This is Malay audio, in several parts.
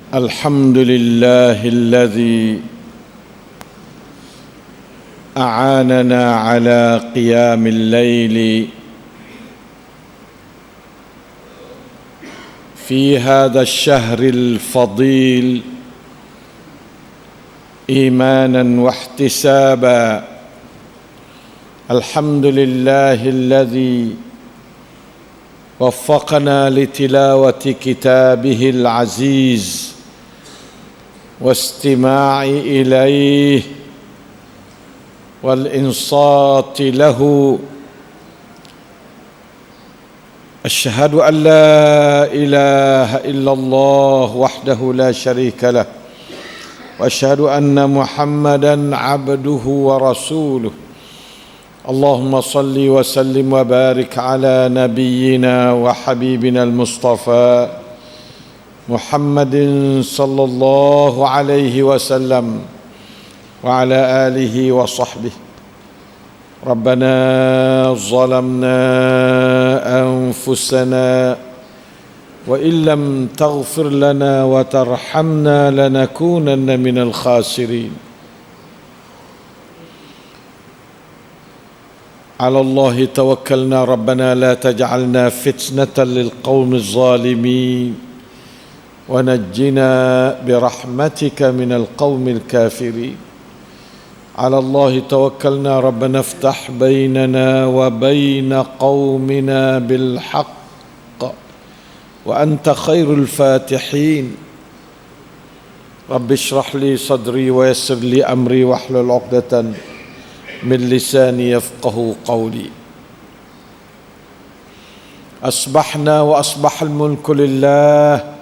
الحمد لله الذي أعاننا على قيام الليل في هذا الشهر الفضيل إيمانا واحتسابا. الحمد لله الذي وفقنا لتلاوة كتابه العزيز واستماع إليه والإنصات له. أشهد أن لا إله إلا الله وحده لا شريك له، وأشهد أن محمدًا عبده ورسوله. اللهم صل وسلم وبارك على نبينا وحبيبنا المصطفى محمد صلى الله عليه وسلم وعلى آله وصحبه. ربنا ظلمنا أنفسنا وإن لم تغفر لنا وترحمنا لنكونن من الخاسرين. على الله توكلنا ربنا لا تجعلنا فتنة للقوم الظالمين ونجنا برحمتك من القوم الكافرين. على الله توكلنا ربنا افتح بيننا وبين قومنا بالحق وأنت خير الفاتحين. رب اشرح لي صدري ويسر لي أمري واحلل عقدة من لساني يفقه قولي. أصبحنا وأصبح الملك لله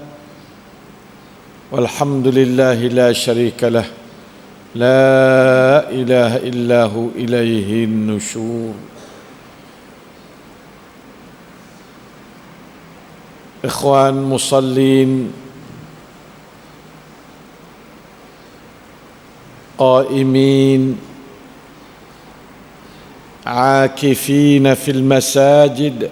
والحمد لله لا شريك له، لا إله إلا هو إليه النشور. إخوان مصلين قائمين عاكفين في المساجد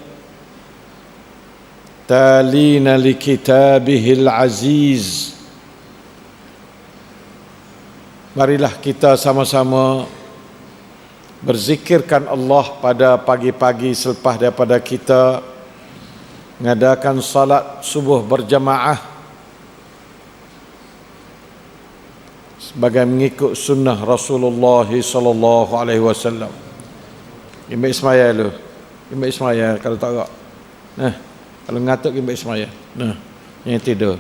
تالين لكتابه العزيز. Marilah kita sama-sama berzikirkan Allah pada pagi-pagi selepas daripada kita mengadakan salat subuh berjamaah sebagai mengikut sunnah Rasulullah sallallahu alaihi wasallam. Imam Ismail lu. Imam Ismail kalau tak agak. Nah, kalau ngatuk Imam Ismail. Nah, yang tidur.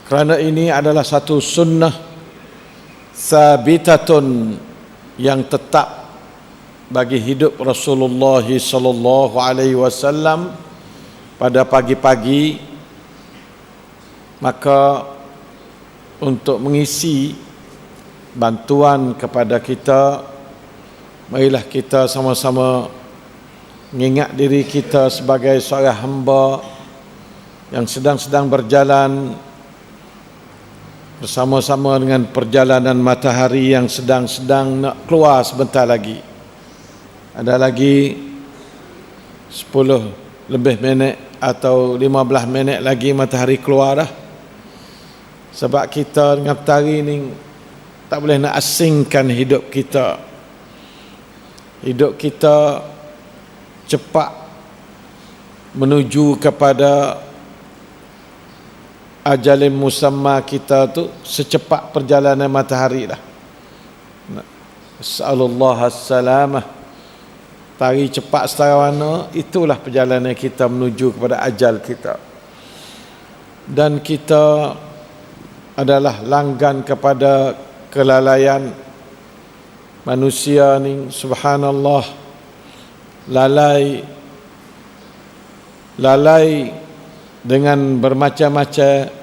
Kerana ini adalah satu sunnah sabitatun yang tetap bagi hidup Rasulullah sallallahu alaihi wasallam pada pagi-pagi, maka untuk mengisi bantuan kepada kita, marilah kita sama-sama mengingat diri kita sebagai seorang hamba yang sedang berjalan bersama-sama dengan perjalanan matahari yang sedang nak keluar sebentar lagi. Ada lagi 10 lebih minit atau 15 minit lagi matahari keluar dah. Sebab kita dengan matahari ni tak boleh nak asingkan hidup kita. Hidup kita cepat menuju kepada ajalin musamma kita tu secepat perjalanan matahari dah. As'alullah as-salamah. Tari cepat setara mana, itulah perjalanan kita menuju kepada ajal kita. Dan kita adalah langgan kepada kelalaian manusia ni, subhanallah, lalai dengan bermacam-macam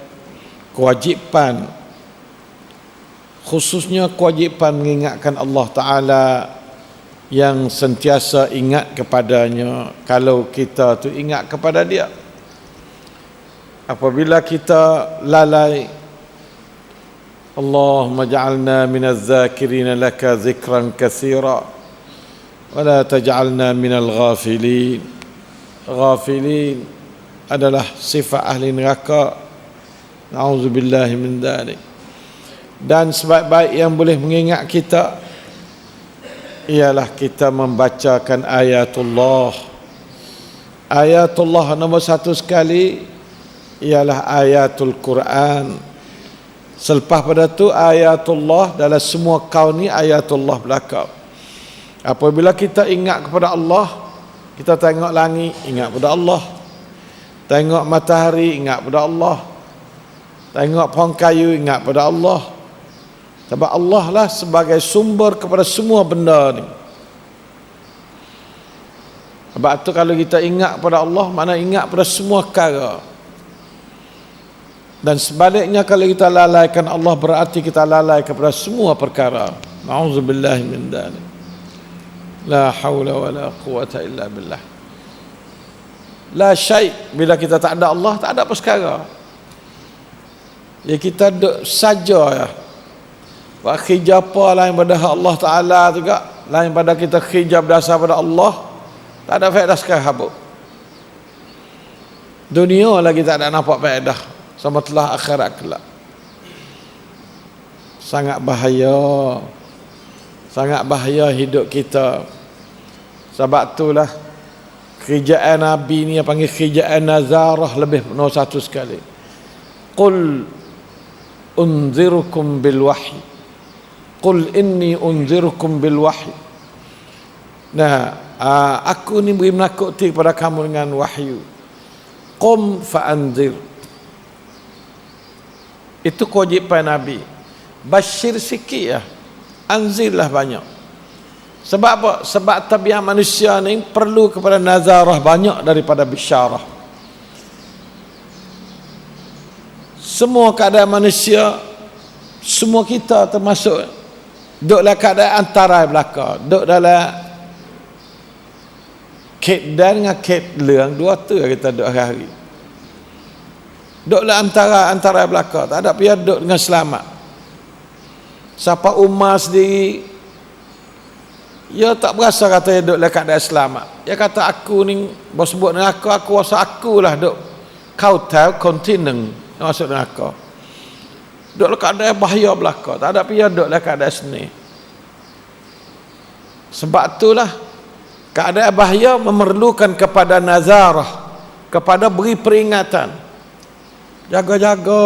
kewajipan, khususnya kewajipan mengingatkan Allah Ta'ala yang sentiasa ingat kepadanya. Kalau kita tu ingat kepada dia, apabila kita lalai, Allahumma ja'alna minaz zakirina laka zikran katsira wala taj'alna minal ghafilin. Ghafilin adalah sifat ahli neraka. Na'udzubillahi min dzalik. Dan sebaik-baik yang boleh mengingat kita ialah kita membacakan ayatullah. Ayatullah nombor satu sekali ialah ayatul Quran. Selepas pada tu ayatullah dalam semua kaun ni ayatullah belaka. Apabila kita ingat kepada Allah, kita tengok langit, ingat pada Allah. Tengok matahari, ingat pada Allah. Tengok pohon kayu, ingat pada Allah. Sebab Allah lah sebagai sumber kepada semua benda ni. Sebab tu kalau kita ingat pada Allah, mana ingat pada semua perkara. Dan sebaliknya kalau kita lalaikan Allah, berarti kita lalai kepada semua perkara. Na'udzubillahi min dzalik. La haula wala quwata illa billah. La syai', bila kita tak ada Allah, tak ada apa sekarang. Ya kita duduk saja ya. Buat khijab apa lain pada Allah Ta'ala juga, lain pada kita khijab dasar pada Allah, tak ada faedah sekarang. Dunia lagi tak ada nampak faedah, sama telah akhirat kelak. Sangat bahaya. Sangat bahaya hidup kita. Sebab itulah kerjaan Nabi ni yang panggil kerjaan nazarah lebih nombor satu sekali. Qul unzirukum bil wahyi. Qul inni unzirukum bil wahyi. Nah, aku ni beri menakuti kepada kamu dengan wahyu. Qum fa'anzir. Itu kewajipan Nabi. Bashir sikit ya. Anzirlah banyak. Sebab apa? Sebab tabiat manusia ni perlu kepada nazarah banyak daripada bisyarah. Semua keadaan manusia, semua kita termasuk duduk dalam keadaan antara belaka, duduk dalam ket dan dengan ket leang, dua tu kita duduk hari-hari. Duduk dalam antara belaka, tak ada pihak duduk dengan selamat. Siapa Umar sendiri, dia tak berasa kata dia duduk dalam keadaan selamat. Dia kata aku ni, bos sebut dengan aku rasa akulah duduk kautal kontinen masuk neraka. Duduk dalam keadaan bahaya belaka, tak ada pihak duduk dalam keadaan seni. Sebab itulah keadaan bahaya memerlukan kepada nazarah, kepada beri peringatan. Jaga-jaga,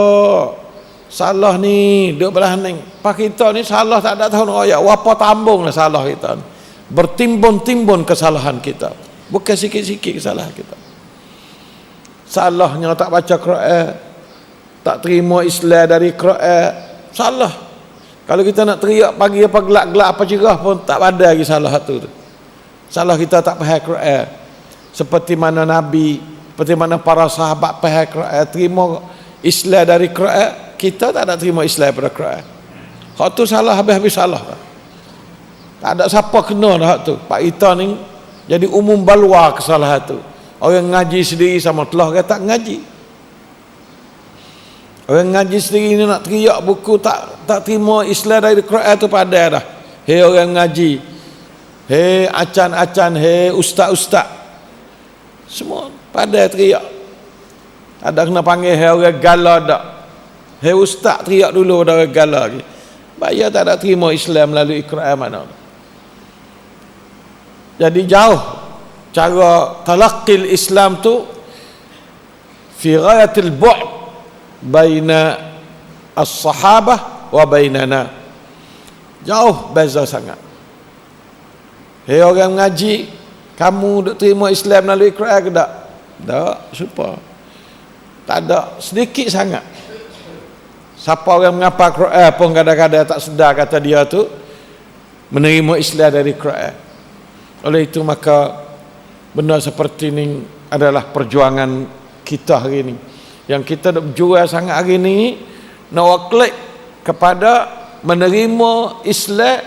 salah ni duduk belah ni. Pak kita ni salah tak ada tahu raya, apa tambung lah salah kita ni. Bertimbun-timbun kesalahan kita, bukan sikit-sikit kesalahan kita. Salahnya tak baca Quran, tak terima Islam dari Quran, salah. Kalau kita nak teriak pagi apa gelak-gelak apa cerah pun tak ada lagi salah tu. Salah kita tak faham Quran. Seperti mana Nabi, seperti mana para sahabat faham Quran, terima Islam dari Quran, kita tak ada terima Islam pada Quran. Hak tu salah, habis-habis salah. Tak ada siapa kena dah hak tu. Pak kita ni jadi umum balwa kesalahan tu. Orang ngaji sendiri sama telah kata tak ngaji. Orang ngaji sendiri ni nak teriak buku tak terima Islam dari Quran tu pada dah. Hei orang ngaji, hei acan-acan, hei ustaz-ustaz, semua pada teriak. Ada kena panggil hei orang gala dak. Hei ustaz teriak dulu pada orang gala lagi. Bayar tak ada terima Islam melalui Quran mana. Jadi jauh cara talaqqil Islam tu fi ghayatil bu'd baina as-sahabah wa bainana. Jauh beza sangat. Hei orang mengaji, kamu duk terima Islam melalui Quran ke tak? Tak, supa. Tak ada, sedikit sangat. Siapa orang mengapa Quran pun kadang-kadang tak sedar kata dia tu menerima Islam dari Quran. Oleh itu maka benda seperti ini adalah perjuangan kita hari ini. Yang kita nak berjuang sangat hari ini, nak klik kepada menerima Islam,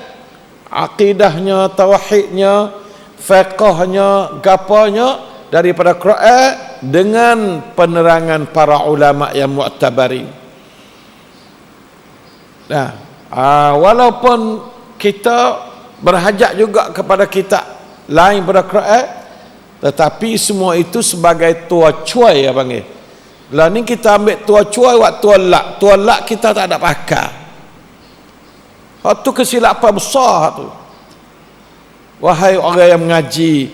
akidahnya, tauhidnya, fiqhnya, gapanya daripada Quran dengan penerangan para ulama yang mu'tabari. Nah, walaupun kita berhajat juga kepada kitab lain pada Quran, tetapi semua itu sebagai tua cuai ya panggil. Lah ni kita ambil tua cuai buat tua lak kita tak ada pakar. Itu kesilapan besar tu. Wahai orang yang mengaji,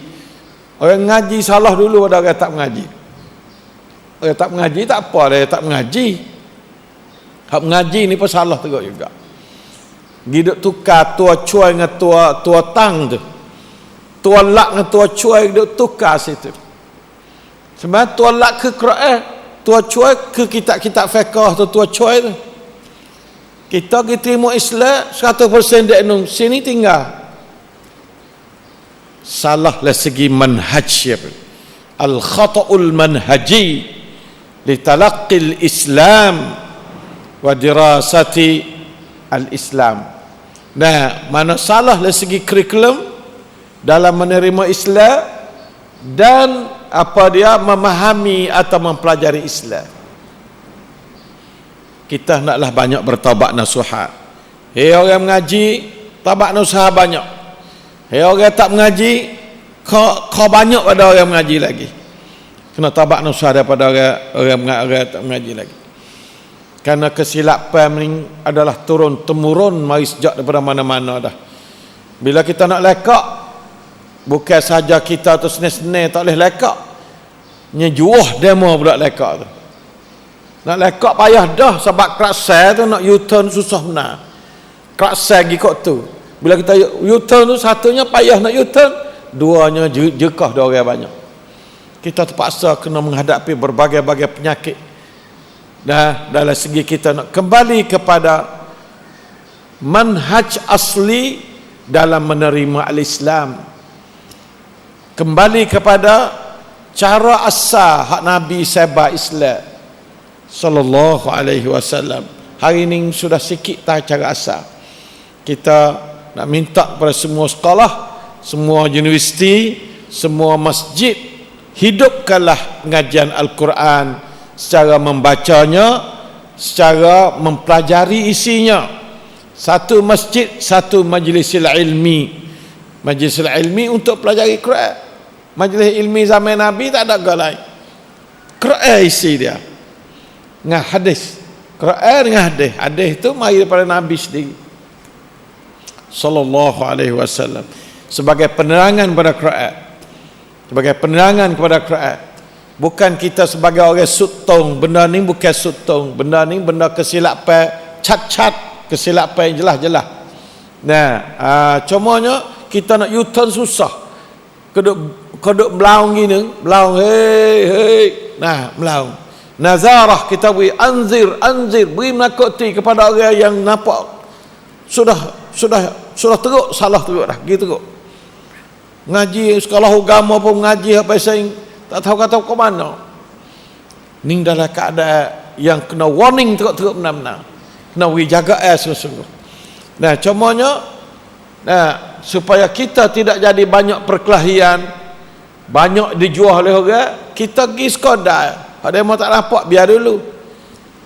orang mengaji salah dulu pada orang tak mengaji. Orang tak mengaji tak apa, dia tak mengaji. Hak mengaji ni pun salah teruk juga. Giduk tukar tua cuai dengan tua tang tu. Tua lak dengan tua cuai giduk tukar situ. Sebenarnya tua lak ke Quran, tua cuai ke kitab-kitab fiqh tu tua cuai tu. Kita terima Islam 100% dek nung sini tinggal. Salah lah segi manhaj al-khata'ul manhaji li talaqqil Islam wa dirasati al-Islam. Nah, mana salah dari segi kurikulum dalam menerima Islam dan apa dia memahami atau mempelajari Islam. Kita naklah banyak bertaubat nasuhat. Hei orang mengaji, taubat nasuhat banyak. Hei orang tak mengaji, kau banyak pada orang mengaji lagi. Kena taubat nasuhat daripada orang tak mengaji lagi. Karena kesilapan ini adalah turun temurun mari sejak daripada mana-mana dah. Bila kita nak lekak, bukan saja kita tu senang-senang tak boleh lekak, nyejuah demo pula lekak tu. Nak lekak payah dah sebab kerasa tu nak U-turn susah benar. Kerasa pergi kot tu. Bila kita U-turn tu satunya payah nak U-turn, duanya jekah dah orang banyak. Kita terpaksa kena menghadapi berbagai-bagai penyakit. Dalam segi kita nak kembali kepada manhaj asli dalam menerima al-Islam, kembali kepada cara asal hak Nabi sebar Islam sallallahu alaihi wasallam. Hari ini sudah sikit tahu cara asal. Kita nak minta kepada semua sekolah, semua universiti, semua masjid, hidupkanlah pengajian Al-Quran secara membacanya, secara mempelajari isinya. Satu masjid, satu majlisil ilmi. Majlisil ilmi untuk pelajari Quran. Majlis ilmi zaman Nabi tak ada galai. Quran isi dia. Dengan hadis. Quran dengan hadis. Hadis itu mari daripada Nabi sendiri sallallahu alaihi wasallam. Sebagai penerangan kepada Quran. Sebagai penerangan kepada Quran. Bukan kita sebagai orang sutong, benda ni bukan sutong, benda ni benda kesilapan, cat-cat, kesilapan yang jelas-jelas. Nah, cumanya kita nak U-turn susah. Keduk melaung gini, melaung hei. Nah, melaung. Nazarah kita beri anzir, beri menakuti kepada orang yang nampak sudah teruk, salah teruk dah, gitu teruk. Ngaji sekolah agama pun ngaji apa saing tak tahu kata ke mana. Ni dalam keadaan yang kena warning teruk-teruk benar-benar. Kena jaga sungguh-sungguh. Nah, cumanya supaya kita tidak jadi banyak perkelahian, banyak dijual oleh orang, kita pergi sekadar. Ada yang tak nampak biar dulu.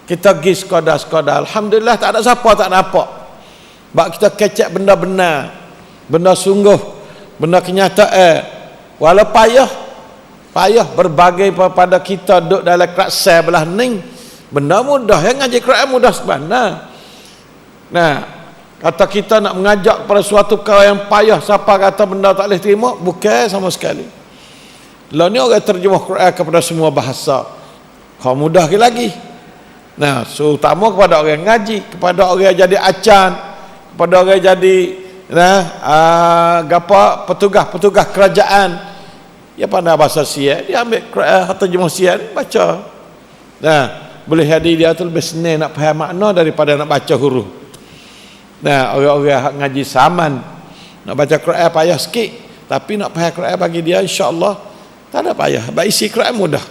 Kita pergi sekadar. Alhamdulillah tak ada siapa tak nampak. Sebab kita kecek benda benar, benda sungguh, benda kenyataan. Walau payah berbagai pada kita duduk dalam kerasa belah ning. Benda mudah, yang ngaji Quran mudah sebenarnya. Nah, kata kita nak mengajak pada suatu perkara yang payah, siapa kata benda tak boleh terima, bukan sama sekali. Lah ni orang terjemah Quran kepada semua bahasa, kau mudah lagi. Nah, terutama kepada orang yang ngaji, kepada orang yang jadi acan, kepada orang yang jadi petugas kerajaan. Ya pandai bahasa Sian, dia ambil Quran terjemah Sian, baca. Nah, boleh jadi dia tu lebih senang nak faham makna daripada nak baca huruf. Nah, orang-orang ngaji saman nak baca Quran payah sikit, tapi nak faham Quran bagi dia insya-Allah tak ada payah. Sebab isi Quran mudah.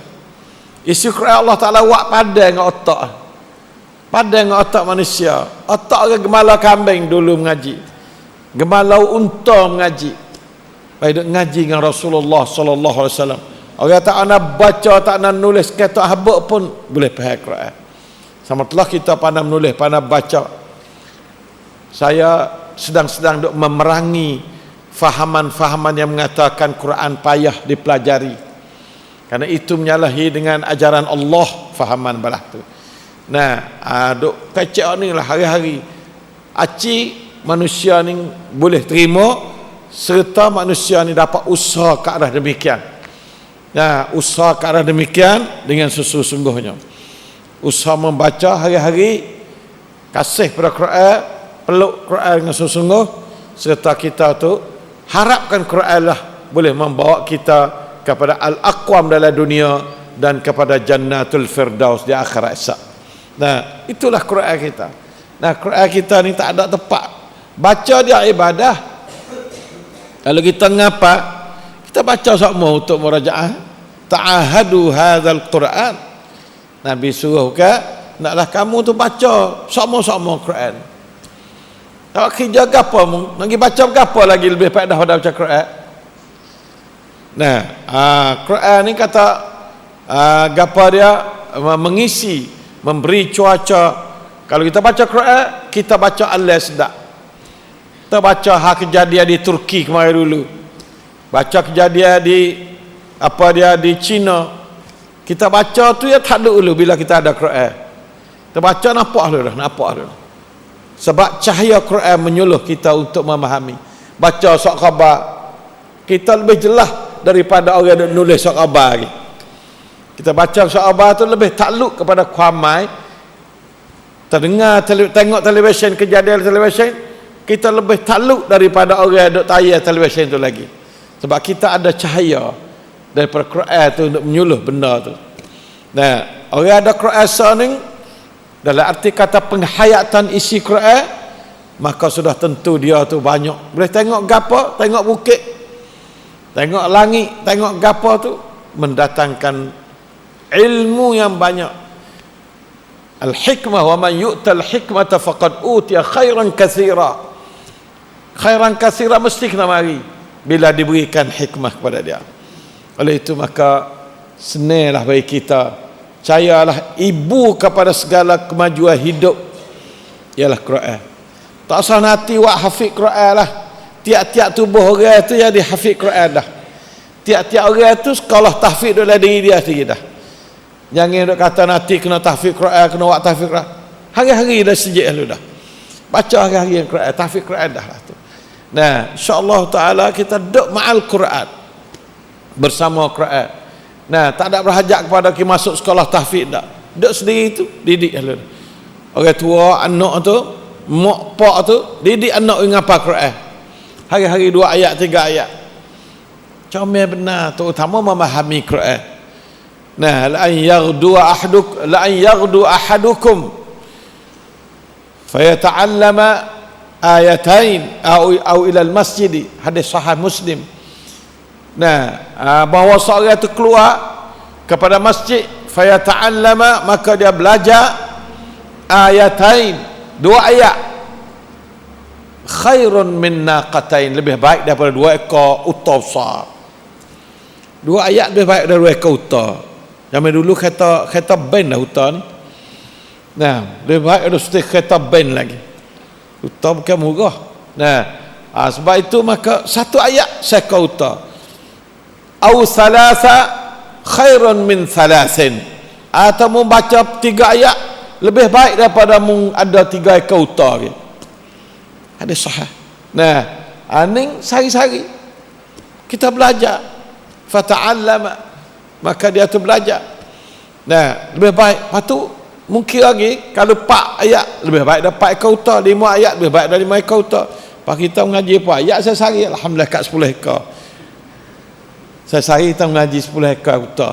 Isi Quran Allah Taala buat padan dengan otak. Padan dengan otak manusia. Otak orang gembala kambing dulu mengaji. Gembala unta mengaji. Baik ngaji dengan Rasulullah sallallahu alaihi wasallam. Orang tak nak baca, tak nak nulis, kata habaq pun boleh faham Quran. Sama telah kita pandai menulis, pandai baca. Saya sedang memerangi fahaman-fahaman yang mengatakan Quran payah dipelajari, karena itu menyalahi dengan ajaran Allah fahaman balah tu. Nah, duk kecek ni lah hari-hari. Aci manusia ni boleh terima, serta manusia ni dapat usaha ke arah demikian. Nah, usaha ke arah demikian dengan sesungguhnya. Usaha membaca hari-hari, kasih pada Quran, peluk Quran dengan sesungguh, serta kita tu harapkan Quran lah boleh membawa kita kepada al-aqwam dalam dunia dan kepada jannatul firdaus di akhirat esok. Nah, itulah Quran kita. Nah, Quran kita ni tak ada tepat. Baca dia ibadah. Kalau kita ngapa, kita baca semua untuk murajaah. Ta'ahadu hadzal Quran. Nabi suruh ke, naklah kamu tu baca sama-sama Quran. Kalau kerja gapo mung, lagi baca gapo lagi lebih faedah pada baca Quran. Nah, Quran ni kata gapo dia mengisi, memberi cuaca. Kalau kita baca Quran, kita baca Allah sedap. Kita baca hak kejadian di Turki kemarin dulu, baca kejadian di di China. Kita baca tu ya tak ada dulu bila kita ada Quran. Kita baca nampak dah. Sebab cahaya Quran menyuluh kita untuk memahami. Baca surat khabar, kita lebih jelas daripada orang yang nulis surat khabar lagi. Kita baca surat khabar tu lebih takluk kepada kuamai. Terdengar, tengok televisyen, kejadian televisyen, kita lebih takluk daripada orang yang duk tayar televisyen tu lagi. Sebab kita ada cahaya daripada Quran tu untuk menyuluh benda tu. Nah, orang ada Quran ni dalam arti kata penghayatan isi Quran, maka sudah tentu dia tu banyak. Boleh tengok gapo, tengok bukit, tengok langit, tengok gapo tu, mendatangkan ilmu yang banyak. Al-hikmah, wa man yu'tal hikmata faqad utiya khairan katsira. Khairan katsira mesti kena mari bila diberikan hikmah kepada dia. Oleh itu maka senanglah bagi kita, percayalah ibu kepada segala kemajuan hidup ialah Quran. Tak usah nanti wak hafiz Quran lah. Tiap-tiap tubuh orang tu jadi hafiz Quran dah. Tiap-tiap orang tu sekolah tahfiz dalam diri dia sendiri dah. Jangan duk kata nanti kena tahfiz Quran, kena wak tahfiz Quran. Hari-hari dah sejak lu dah. Baca hari-hari Quran, tahfiz Quran dah lah tu. Nah, insya-Allah taala kita duk ma'al Quran, bersama Quran. Nah, tak ada berhajat kepada kita masuk sekolah tahfiz dak. Duk sendiri tu didik lu. Orang tua anak tu, mak pak tu didik anak ngapa Quran. Hari-hari 2 ayat 3 ayat. Comel benar, terutama memahami Quran. Nah, la an yaghdu ahadukum fayata'allama ayatain au ila al-masjid. Hadis sahih Muslim. Nah, bahawa seorang itu keluar kepada masjid fayata'allama, maka dia belajar ayatain, 2 ayat, khairun min naqatain, lebih baik daripada 2 ekor unta besar. 2 ayat lebih baik daripada 2 ekor unta. Zaman dulu kereta ben dah unta ni. Nah, lebih baik ada seperti kereta ben lagi. Unta bukan murah. Nah, sebab itu maka 1 ayat seekor unta. Au salasa khairun min salasin. Atau membaca 3 ayat lebih baik daripada ada 3 ekor unta lagi. Ada sahih. Nah, aning sari-sari kita belajar, fata'allama, maka dia tu belajar. Nah, lebih baik. Lepas tu mungkin lagi kalau 4 ayat lebih baik dapat ekor unta, 5 ayat lebih baik dari 5 ekor unta. Pak kita mengaji apa ayat saya sehari, alhamdulillah kat 10 ekor. Saya sehari kita mengaji 10 ekor unta.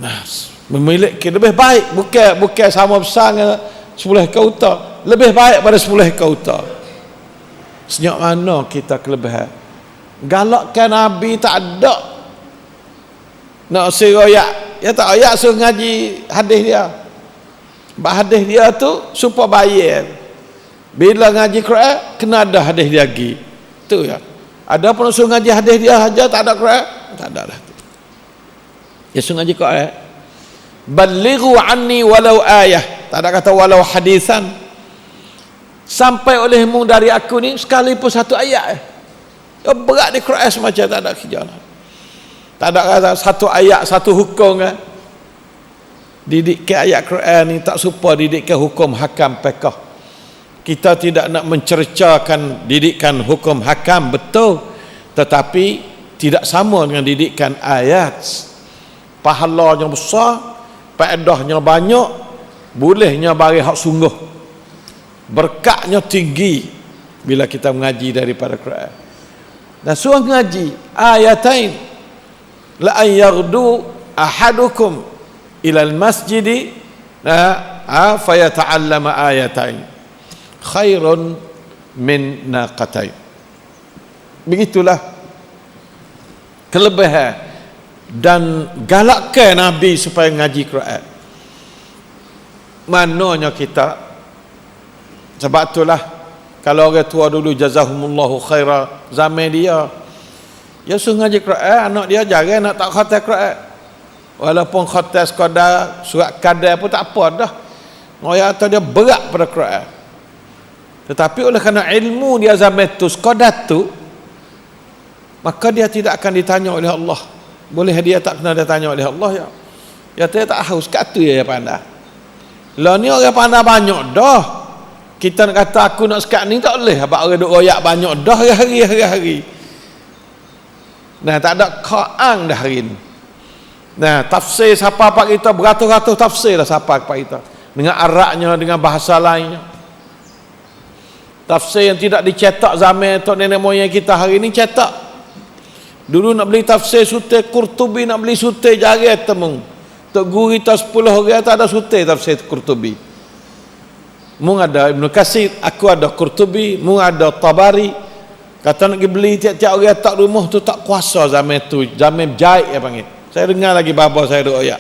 Nah, memiliki lebih baik, bukan sama besar dengan 10 ekor unta, lebih baik pada 10 ekor unta. Sejak mana kita kelebihan? Galakkan Nabi tak ada. Nak suruh ayat, ya tak ayat suruh ngaji hadis dia. Hadis dia tu supaya bayar. Bila ngaji Quran kena ada hadis dia lagi. Tu ya. Ada pun suruh ngaji hadis dia saja tak ada Quran, tak ada lah. Ya suruh ngaji Quran. Balighu anni walau ayah. Tak ada kata walau hadisan. Sampai olehmu dari aku ni sekalipun 1 ayat. Ya berat di Quran semacam tak ada kerja. Tak ada kata satu ayat satu hukum kan. Didik ke ayat Quran ni tak serupa didik ke hukum hakam fiqh. Kita tidak nak mencercakan didikan hukum hakam, betul, tetapi tidak sama dengan didikan ayat. Pahalanya besar, faedahnya banyak, bolehnya bagi hak sungguh, berkatnya tinggi bila kita mengaji daripada Quran. Dan suruh mengaji ayatain la an yaghdu ahadukum ila al-masjid fayata'allama ayatain khairun min naqatain. Begitulah kelebihan dan galakkan Nabi supaya ngaji Quran. Mananya kita, sebab itulah kalau orang tua dulu jazahumullahu khaira zaman dia suruh ngaji Quran, anak dia jarang nak tak khatam Quran. Walaupun khatam sekadar surat kadar pun tak apa dah. Ngoyak atau dia berat pada Quran. Tetapi oleh kerana ilmu dia zaman tu sekadar tu, maka dia tidak akan ditanya oleh Allah. Boleh dia tak kena ditanya oleh Allah ya. Ya dia tak haus kat tu ya pandai. Lah ni orang pandai banyak dah. Kita nak kata aku nak sekat ni tak boleh. Sebab orang duk royak banyak dah hari-hari. Nah, tak ada Quran dah hari ni. Nah, tafsir siapa pak kita beratus-ratus tafsir dah siapa pak kita. Dengan Arabnya, dengan bahasa lainnya. Tafsir yang tidak dicetak zaman tok nenek moyang kita hari ni cetak. Dulu nak beli tafsir sutai Qurtubi, nak beli sutai jarang temu. Tok guru kita 10 orang tak ada sutai tafsir Qurtubi. Mung ada Ibnu Katsir, aku ada Qurtubi, mung ada Tabari. Kata nak pergi beli tiap-tiap orang tak rumah tu tak kuasa zaman tu, zaman jahit ya panggil. Saya dengar lagi bapa saya duk ayat.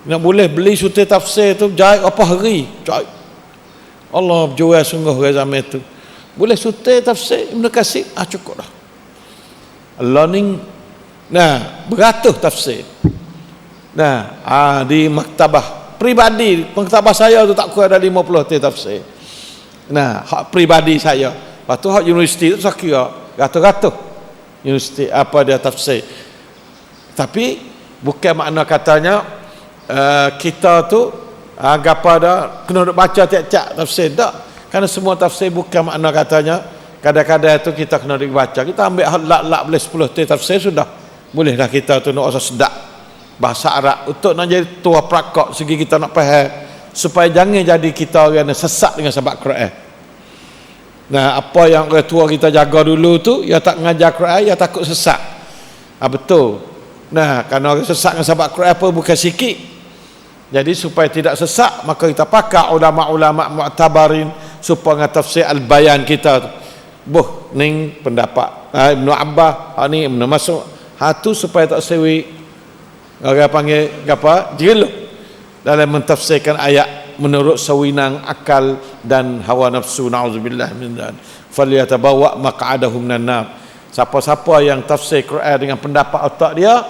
Nak boleh beli sutai tafsir tu jahit apa hari? Jahit. Allah jual sungguh orang zaman tu. Boleh sutai tafsir Ibnu Katsir, cukup dah. Learning, beratus tafsir. Di maktabah pribadi, maktabah saya tu tak kurang ada 50 tafsir. Hak pribadi saya. Lepas tu hak universiti tu saya kira ratus-ratus universiti apa dia tafsir. Tapi bukan makna katanya kita tu agak pada kena baca tiap-tiap tafsir tak. Kerana semua tafsir bukan makna katanya kadang-kadang itu kita kena dibaca. Kita ambil lak-lak boleh 10 tafsir sudah. Boleh dah kita tu nak rasa sedap bahasa Arab untuk nak jadi tua prakok segi kita nak faham supaya jangan jadi kita orang yang sesat dengan sebab Quran. Apa yang orang tua kita jaga dulu tu, ya tak mengajar Quran, ya takut sesat. Betul. Kerana orang sesat dengan sebab Quran apa bukan sikit. Jadi supaya tidak sesak, maka kita pakai ulama-ulama mu'tabarin supaya tafsir al-bayan kita tu. Ning pendapat Ibnu Abbas, ni Ibnu Mas'ud. Tu supaya tak sewi orang panggil apa? Jeluk dalam mentafsirkan ayat menurut sewinang akal dan hawa nafsu. Na'udzubillah min dzalik. Falyatabawa maq'adahu minan nar. Siapa-siapa yang tafsir Quran dengan pendapat otak dia,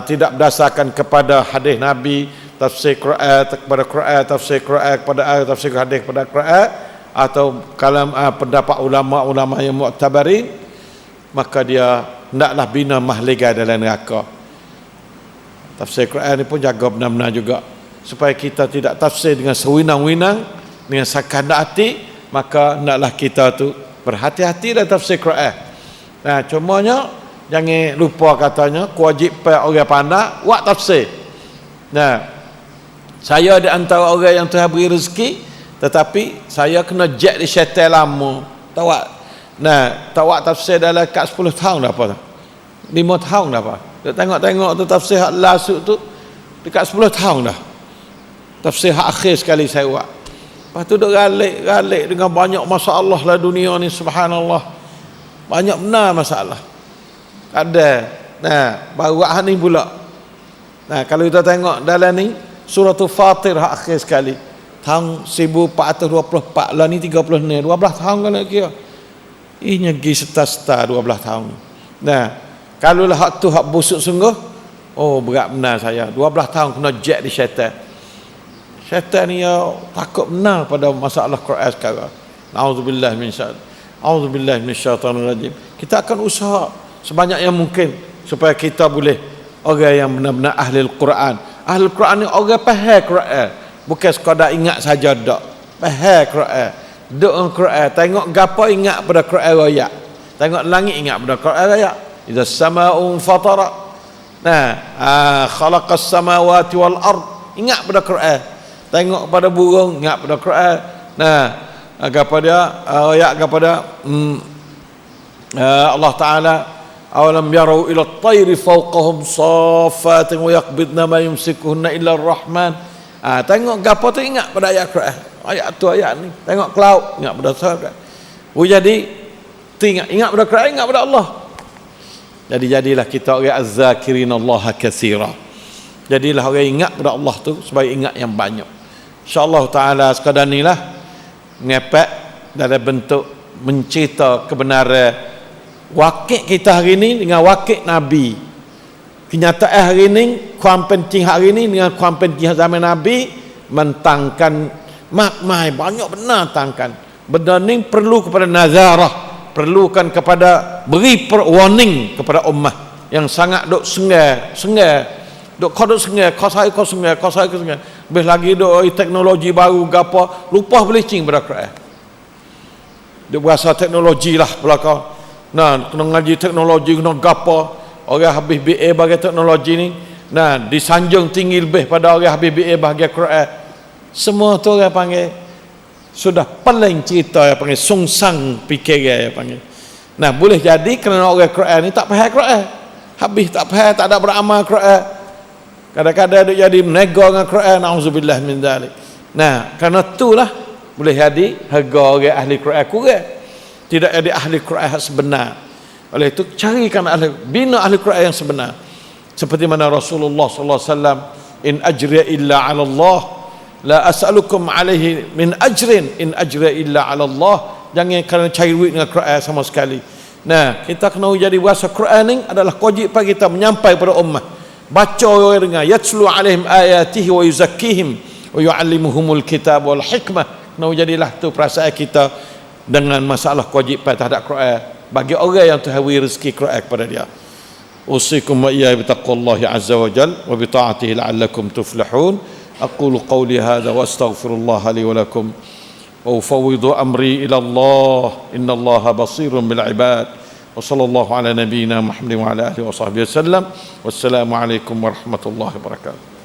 tidak berdasarkan kepada hadis Nabi, tafsir Quran kepada Quran, tafsir Quran kepada ayat, tafsir hadis kepada Quran, atau kalam pendapat ulama-ulama yang mu'tabarin, maka dia hendaklah bina mahligai dalam neraka. Tafsir Quran ni pun jaga benar-benar juga supaya kita tidak tafsir dengan sewinang-winang, dengan sekehendak hati. Maka hendaklah kita tu berhati-hati dalam tafsir Quran. Cumanya jangan lupa katanya kewajipan orang pandai buat tafsir. Saya di antara orang yang Tuhan beri rezeki, tetapi saya kena jet di syaitan lama. Tak buat tafsir dalam kat 10 tahun dah apa? 5 tahun dah apa? Dia tengok-tengok tu tafsir hak lasuk tu dekat 10 tahun dah. Tafsir hak akhir sekali saya buat. Lepas tu duk galik dengan banyak masalah lah dunia ni, subhanallah. Banyak benar masalah. Ada. Baru ni pula. Kalau kita tengok dalam ni suratul Fatir hak akhir sekali tahun 1424, lah ni 30 ni 12 tahun kalau kira. Ini pergi serta-serta 12 tahun. Kalau lah hak tu hak busuk sungguh, berat benar saya. 12 tahun kena jet di syaitan. Syaitan ni takut benar pada masalah Quran sekarang. Na'udzubillah min syaitan. A'udzubillahi minasyaitonirrajim. Kita akan usaha sebanyak yang mungkin supaya kita boleh orang yang benar-benar ahli Al-Quran. Ahli Al-Quran ni orang faham Quran, bukan sekadar ingat saja dak. Faham Quran, duk Quran, tengok gapo ingat pada Quran raya. Tengok langit ingat pada Quran raya. Idza as-samaa'u fatarat. Khalaqas samawati wal ard. Ingat pada Quran. Tengok pada burung, ingat pada Quran. Kepada ayat kepada Allah Taala, awalam yarau ila at-tayri fawqahum saffatin wa yaqbidna ma yumsikuhunna illa ar-rahman. Tengok gapo tu ingat pada ayat Quran. Ayat tu ayat ni. Tengok cloud, ingat pada Quran. Jadi ingat pada Quran, ingat pada Allah. Jadilah kita orang az-zakirin Allah katsira. Jadilah orang ingat pada Allah tu sebagai ingat yang banyak. InsyaAllah ta'ala sekadar ni lah ngepek dalam bentuk mencerita kebenaran wakil kita hari ni dengan wakil Nabi. Kenyataan hari ni, kuam penting hari ni dengan kuam penting zaman Nabi, mentangkan makmai banyak benar tangkan. Benda ni perlu kepada nazarah, perlukan kepada beri warning kepada ummah yang sangat duk sengai duk kosai lebih lagi duk teknologi baru gapo lupa belicing pada Quran. Duk berasa teknologi lah belaka. Kena ngaji teknologi kena gapo, orang habis BA bagi teknologi ni, disanjung tinggi lebih pada orang habis BA bagi Quran. Semua tu orang panggil sudah paling cerita yang panggil sungsang fikiran yang panggil. Boleh jadi kerana orang Quran ni tak faham Quran. Habis tak faham, tak ada beramal Quran. Kadang-kadang dia jadi menego dengan Quran, auzubillah min zalik. Kerana itulah boleh jadi harga orang ahli Quran kurang. Tidak ada ahli Quran yang sebenar. Oleh itu carikan bina ahli Quran yang sebenar. Seperti mana Rasulullah sallallahu alaihi wasallam, in ajriya illa 'ala Allah, la as'alukum alaihi min ajrin in ajriya illa 'ala Allah. Jangan kerana cari duit dengan Quran sama sekali. Kita kena jadi bahasa Quran ni adalah kewajipan kita menyampai pada ummah. Baca orang dengar, yatslu alaihim ayatihi wa yuzakkihim wa yu'allimuhumul kitab wal hikmah. Kena jadilah tu perasaan kita dengan masalah kewajipan terhadap Quran bagi orang yang Tuhan beri rezeki Quran kepada dia. Usikum wa iyaya bittaqwallahi azza wa jalla wa bi ta'atihi la'allakum tuflihun. Aqulu qawli hadha wa astaghfirullah li wa lakum wa ufawwidu amri ila Allah innallaha basirun bil ibad. وصلى الله على نبينا محمد وعلى آله وصحبه وسلم والسلام عليكم ورحمة الله وبركاته.